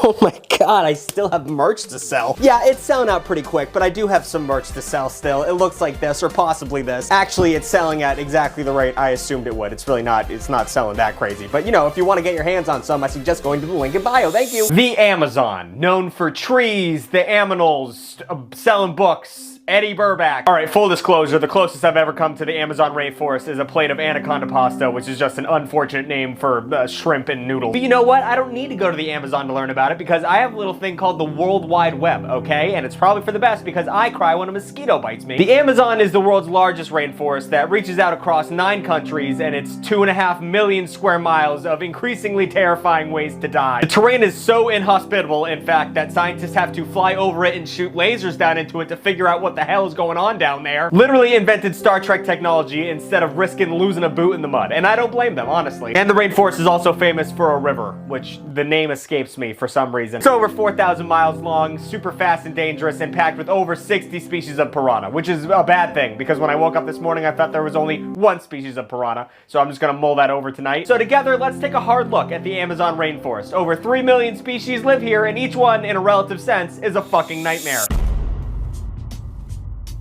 Oh my god, I still have merch to sell. Yeah, it's selling out pretty quick, but I do have some merch to sell still. It looks like this, or possibly this. Actually, it's selling at exactly the rate I assumed it would. It's really not, it's not selling that crazy. But you know, if you want to get your hands on some, I suggest going to the link in bio. Thank you. The Amazon, known for trees, the aminals, selling books, Eddie Burback. All right, full disclosure, the closest I've ever come to the Amazon rainforest is a plate of anaconda pasta, which is just an unfortunate name for shrimp and noodles. But you know what? I don't need to go to the Amazon to learn about it because I have a little thing called the World Wide Web, okay? And it's probably for the best because I cry when a mosquito bites me. The Amazon is the world's largest rainforest that reaches out across 9 countries, and it's 2.5 million square miles of increasingly terrifying ways to die. The terrain is so inhospitable, in fact, that scientists have to fly over it and shoot lasers down into it to figure out what the hell is going on down there. Literally invented Star Trek technology instead of risking losing a boot in the mud, and I don't blame them, honestly. And the rainforest is also famous for a river, which the name escapes me for some reason. It's over 4,000 miles long, super fast and dangerous, and packed with over 60 species of piranha, which is a bad thing, because when I woke up this morning, I thought there was only 1 species of piranha, so I'm just gonna mull that over tonight. So together, let's take a hard look at the Amazon rainforest. Over 3 million species live here, and each one, in a relative sense, is a fucking nightmare.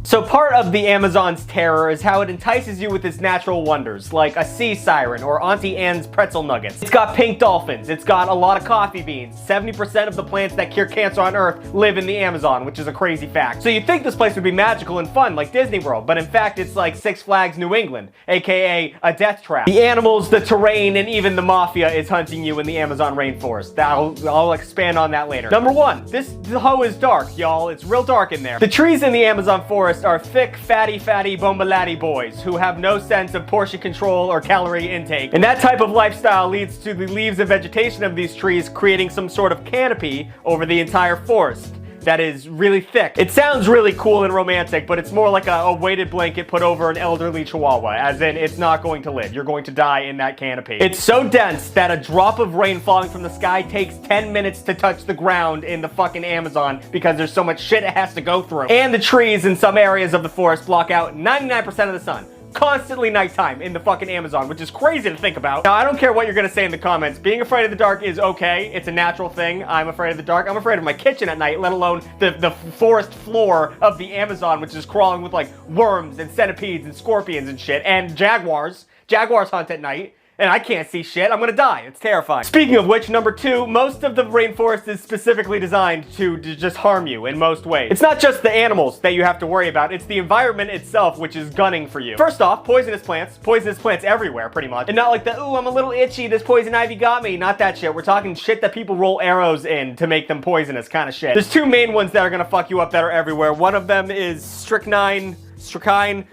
So part of the Amazon's terror is how it entices you with its natural wonders, like a sea siren or Auntie Anne's pretzel nuggets. It's got pink dolphins, it's got a lot of coffee beans. 70% of the plants that cure cancer on Earth live in the Amazon, which is a crazy fact. So you'd think this place would be magical and fun like Disney World, but in fact it's like Six Flags New England, aka a death trap. The animals, the terrain, and even the mafia is hunting you in the Amazon rainforest. I'll expand on that later. Number 1, this hoe is dark, y'all. It's real dark in there. The trees in the Amazon forest are thick, fatty bombalatti boys who have no sense of portion control or calorie intake. And that type of lifestyle leads to the leaves and vegetation of these trees creating some sort of canopy over the entire forest that is really thick. It sounds really cool and romantic, but it's more like a weighted blanket put over an elderly chihuahua, as in it's not going to live. You're going to die in that canopy. It's so dense that a drop of rain falling from the sky takes 10 minutes to touch the ground in the fucking Amazon because there's so much shit it has to go through. And the trees in some areas of the forest block out 99% of the sun. Constantly nighttime in the fucking Amazon, which is crazy to think about. Now, I don't care what you're gonna say in the comments. Being afraid of the dark is okay. It's a natural thing. I'm afraid of the dark. I'm afraid of my kitchen at night, let alone the forest floor of the Amazon, which is crawling with like worms and centipedes and scorpions and shit, and jaguars. Jaguars hunt at night. And I can't see shit. I'm gonna die. It's terrifying. Speaking of which, number 2, most of the rainforest is specifically designed to just harm you in most ways. It's not just the animals that you have to worry about, it's the environment itself which is gunning for you. First off, poisonous plants everywhere pretty much. And not like the, ooh, I'm a little itchy, this poison ivy got me. Not that shit. We're talking shit that people roll arrows in to make them poisonous kind of shit. There's 2 main ones that are gonna fuck you up that are everywhere. One of them is strychnine,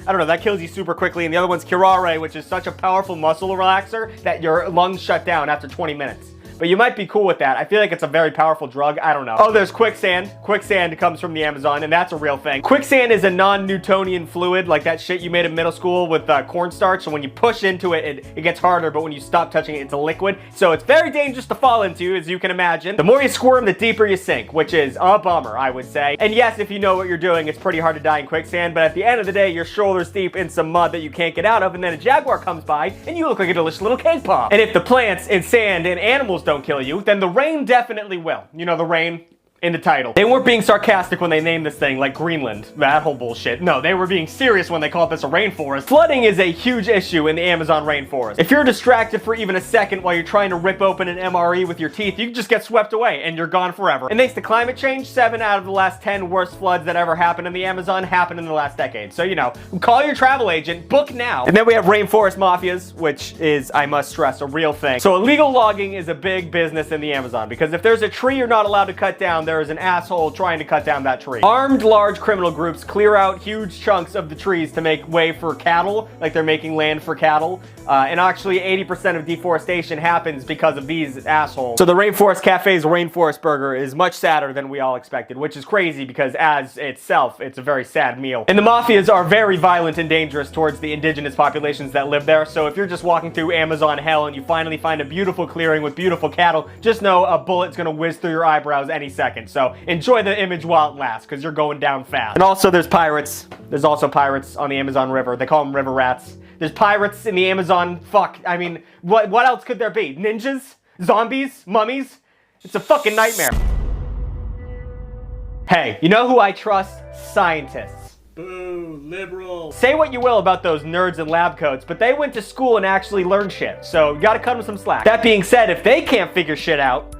I don't know, that kills you super quickly, and the other one's curare, which is such a powerful muscle relaxer that your lungs shut down after 20 minutes. But you might be cool with that. I feel like it's a very powerful drug. I don't know. Oh, there's quicksand. Quicksand comes from the Amazon, and that's a real thing. Quicksand is a non-Newtonian fluid, like that shit you made in middle school with cornstarch. So when you push into it, it gets harder, but when you stop touching it, it's a liquid. So it's very dangerous to fall into, as you can imagine. The more you squirm, the deeper you sink, which is a bummer, I would say. And yes, if you know what you're doing, it's pretty hard to die in quicksand, but at the end of the day, you're shoulders deep in some mud that you can't get out of, and then a jaguar comes by, and you look like a delicious little cake pop. And if the plants and sand and animals don't kill you, then the rain definitely will. You know, the rain in the title. They weren't being sarcastic when they named this thing like Greenland, that whole bullshit. No, they were being serious when they called this a rainforest. Flooding is a huge issue in the Amazon rainforest. If you're distracted for even a second while you're trying to rip open an MRE with your teeth, you can just get swept away and you're gone forever. And thanks to climate change, 7 out of the last 10 worst floods that ever happened in the Amazon happened in the last decade. So, you know, call your travel agent, book now. And then we have rainforest mafias, which is, I must stress, a real thing. So illegal logging is a big business in the Amazon because if there's a tree you're not allowed to cut down, there is an asshole trying to cut down that tree. Armed large criminal groups clear out huge chunks of the trees to make way for cattle, like they're making land for cattle. And actually 80% of deforestation happens because of these assholes. So the Rainforest Cafe's Rainforest Burger is much sadder than we all expected, which is crazy because as itself, it's a very sad meal. And the mafias are very violent and dangerous towards the indigenous populations that live there. So if you're just walking through Amazon hell and you finally find a beautiful clearing with beautiful cattle, just know a bullet's gonna whiz through your eyebrows any second. So enjoy the image while it lasts because you're going down fast. And also there's pirates. There's also pirates on the Amazon River. They call them river rats. There's pirates in the Amazon. Fuck, I mean, what else could there be? Ninjas? Zombies? Mummies? It's a fucking nightmare. Hey, you know who I trust? Scientists. Boo, liberal. Say what you will about those nerds in lab coats, but they went to school and actually learned shit, so you gotta cut them some slack. That being said, if they can't figure shit out,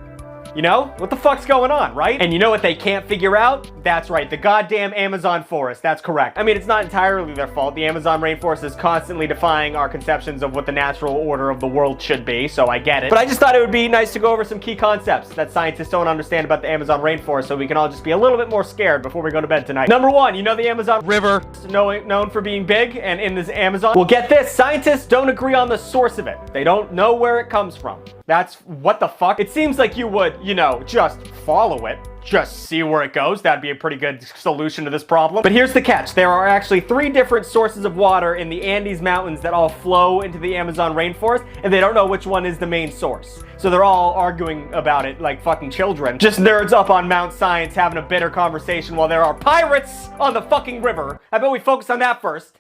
you know, what the fuck's going on, right? And you know what they can't figure out? That's right, the goddamn Amazon forest. That's correct. I mean, it's not entirely their fault. The Amazon rainforest is constantly defying our conceptions of what the natural order of the world should be, so I get it. But I just thought it would be nice to go over some key concepts that scientists don't understand about the Amazon rainforest, so we can all just be a little bit more scared before we go to bed tonight. Number one, you know the Amazon River, known for being big and in this Amazon? Well, get this, scientists don't agree on the source of it. They don't know where it comes from. That's what the fuck? It seems like you would, you know, just follow it. Just see where it goes. That'd be a pretty good solution to this problem. But here's the catch. There are actually 3 different sources of water in the Andes Mountains that all flow into the Amazon rainforest, and they don't know which one is the main source. So they're all arguing about it like fucking children. Just nerds up on Mount Science having a bitter conversation while there are pirates on the fucking river. I bet we focus on that first.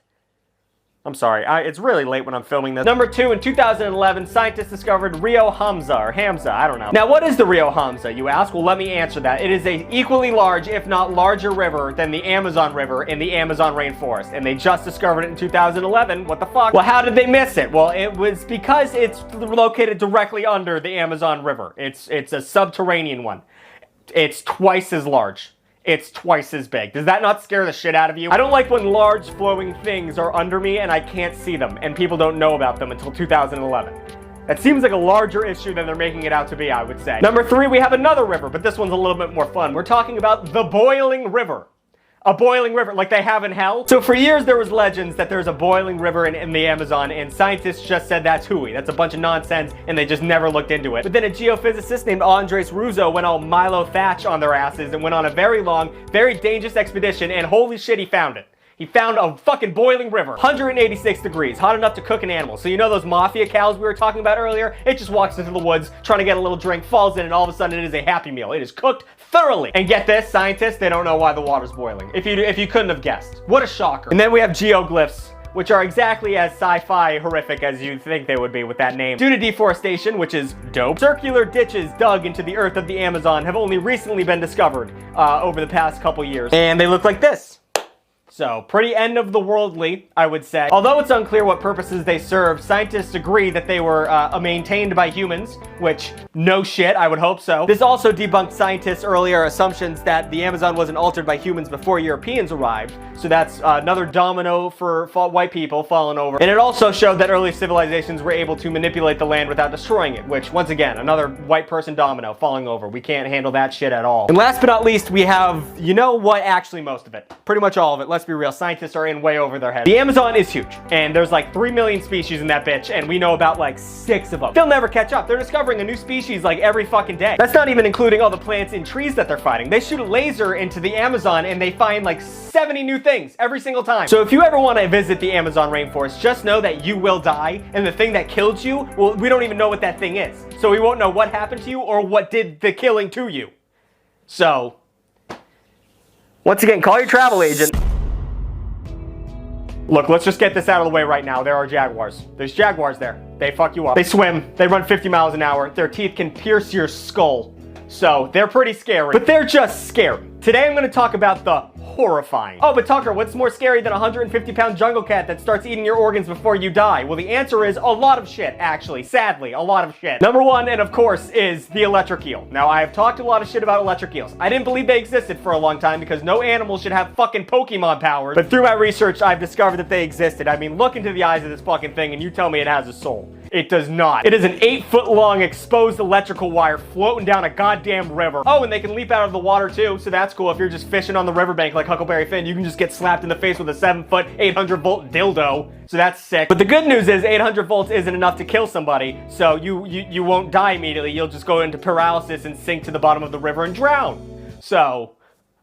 I'm sorry, it's really late when I'm filming this. Number 2, in 2011, scientists discovered Rio Hamza, or Hamza, I don't know. Now, what is the Rio Hamza, you ask? Well, let me answer that. It is a equally large, if not larger river than the Amazon River in the Amazon rainforest, and they just discovered it in 2011. What the fuck? Well, how did they miss it? Well, it was because it's located directly under the Amazon River. It's a subterranean one. It's twice as large. It's twice as big. Does that not scare the shit out of you? I don't like when large flowing things are under me and I can't see them and people don't know about them until 2011. That seems like a larger issue than they're making it out to be, I would say. Number 3, we have another river, but this one's a little bit more fun. We're talking about the boiling river. A boiling river, like they have in hell. So for years there was legends that there's a boiling river in the Amazon, and scientists just said that's hooey. That's a bunch of nonsense, and they just never looked into it. But then a geophysicist named Andres Russo went all Milo Thatch on their asses and went on a very long, very dangerous expedition, and holy shit, he found it. He found a fucking boiling river. 186 degrees, hot enough to cook an animal. So you know those mafia cows we were talking about earlier? It just walks into the woods, trying to get a little drink, falls in, and all of a sudden it is a happy meal. It is cooked thoroughly. And get this, scientists, they don't know why the water's boiling. If you couldn't have guessed. What a shocker. And then we have geoglyphs, which are exactly as sci-fi horrific as you'd think they would be with that name. Due to deforestation, which is dope, circular ditches dug into the earth of the Amazon have only recently been discovered over the past couple years. And they look like this. So, pretty end of the worldly, I would say. Although it's unclear what purposes they serve, scientists agree that they were maintained by humans, which, no shit, I would hope so. This also debunked scientists' earlier assumptions that the Amazon wasn't altered by humans before Europeans arrived. So that's another domino for white people falling over. And it also showed that early civilizations were able to manipulate the land without destroying it, which, once again, another white person domino falling over. We can't handle that shit at all. And last but not least, we have, you know what, actually most of it. Pretty much all of it. Let's be real, scientists are in way over their heads. The Amazon is huge, and there's like 3 million species in that bitch, and we know about like 6 of them. They'll never catch up. They're discovering a new species like every fucking day. That's not even including all the plants and trees that they're fighting. They shoot a laser into the Amazon and they find like 70 new things every single time. So if you ever want to visit the Amazon rainforest, just know that you will die, and the thing that killed you, well, we don't even know what that thing is. So we won't know what happened to you or what did the killing to you. So, once again, call your travel agent. Look, let's just get this out of the way right now. There are jaguars. There's jaguars there. They fuck you up. They swim. They run 50 miles an hour. Their teeth can pierce your skull. So, they're pretty scary. But they're just scary. Today I'm going to talk about the horrifying. Oh, but Tucker, what's more scary than a 150-pound jungle cat that starts eating your organs before you die? Well, the answer is a lot of shit, actually. Sadly, a lot of shit. Number 1, and of course, is the electric eel. Now, I have talked a lot of shit about electric eels. I didn't believe they existed for a long time because no animal should have fucking Pokemon powers. But through my research, I've discovered that they existed. I mean, look into the eyes of this fucking thing and you tell me it has a soul. It does not. It is an 8-foot-long exposed electrical wire floating down a goddamn river. Oh, and they can leap out of the water too, so that's cool. If you're just fishing on the riverbank like Huckleberry Finn, you can just get slapped in the face with a 7-foot, 800-volt dildo. So that's sick. But the good news is 800 volts isn't enough to kill somebody, so you won't die immediately. You'll just go into paralysis and sink to the bottom of the river and drown. So,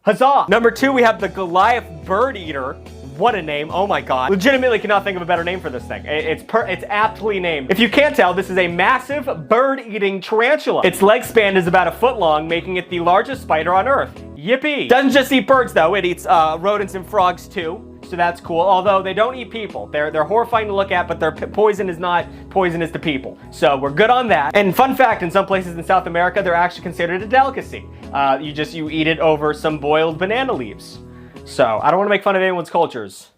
huzzah! Number 2, we have the Goliath bird eater. What a name, oh my god. Legitimately cannot think of a better name for this thing. It's aptly named. If you can't tell, this is a massive bird-eating tarantula. Its leg span is about 1 foot long, making it the largest spider on Earth. Yippee! Doesn't just eat birds though, it eats rodents and frogs too. so that's cool. Although they don't eat people. They're horrifying to look at, but their poison is not poisonous to people. So we're good on that. And fun fact, in some places in South America, they're actually considered a delicacy. You eat it over some boiled banana leaves. So I don't want to make fun of anyone's cultures,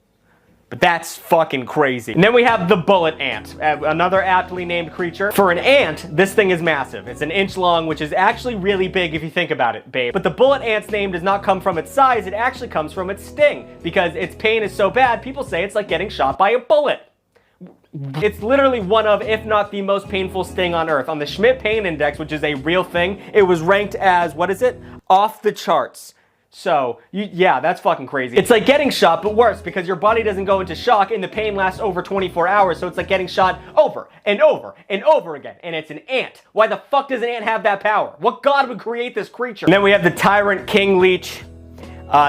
but that's fucking crazy. And then we have the bullet ant, another aptly named creature. For an ant, this thing is massive. It's an inch long, which is actually really big if you think about it, babe. But the bullet ant's name does not come from its size, it actually comes from its sting. Because its pain is so bad, people say it's like getting shot by a bullet. It's literally one of, if not the most painful sting on Earth. On the Schmidt Pain Index, which is a real thing, it was ranked as, what is it? Off the charts. So, yeah, that's fucking crazy. It's like getting shot, but worse, because your body doesn't go into shock and the pain lasts over 24 hours, so it's like getting shot over and over and over again. And it's an ant. Why the fuck does an ant have that power? What god would create this creature? And then we have the tyrant king leech.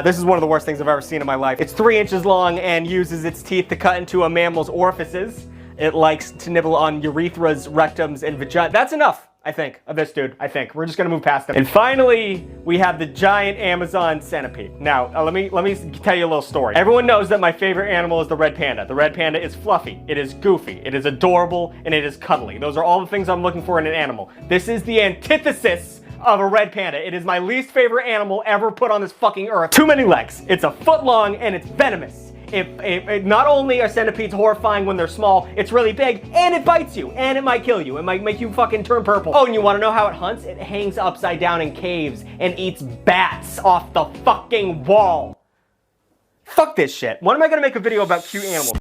This is one of the worst things I've ever seen in my life. It's 3 inches long and uses its teeth to cut into a mammal's orifices. It likes to nibble on urethras, rectums, and vagina. That's enough, I think, of this dude, I think. We're just gonna move past him. And finally, we have the giant Amazon centipede. Now, let me tell you a little story. Everyone knows that my favorite animal is the red panda. The red panda is fluffy, it is goofy, it is adorable, and it is cuddly. Those are all the things I'm looking for in an animal. This is the antithesis of a red panda. It is my least favorite animal ever put on this fucking earth. Too many legs. It's a foot long and it's venomous. Not only are centipedes horrifying when they're small, it's really big, and it bites you, and it might kill you. It might make you fucking turn purple. Oh, and you wanna know how it hunts? It hangs upside down in caves and eats bats off the fucking wall. Fuck this shit. When am I gonna make a video about cute animals?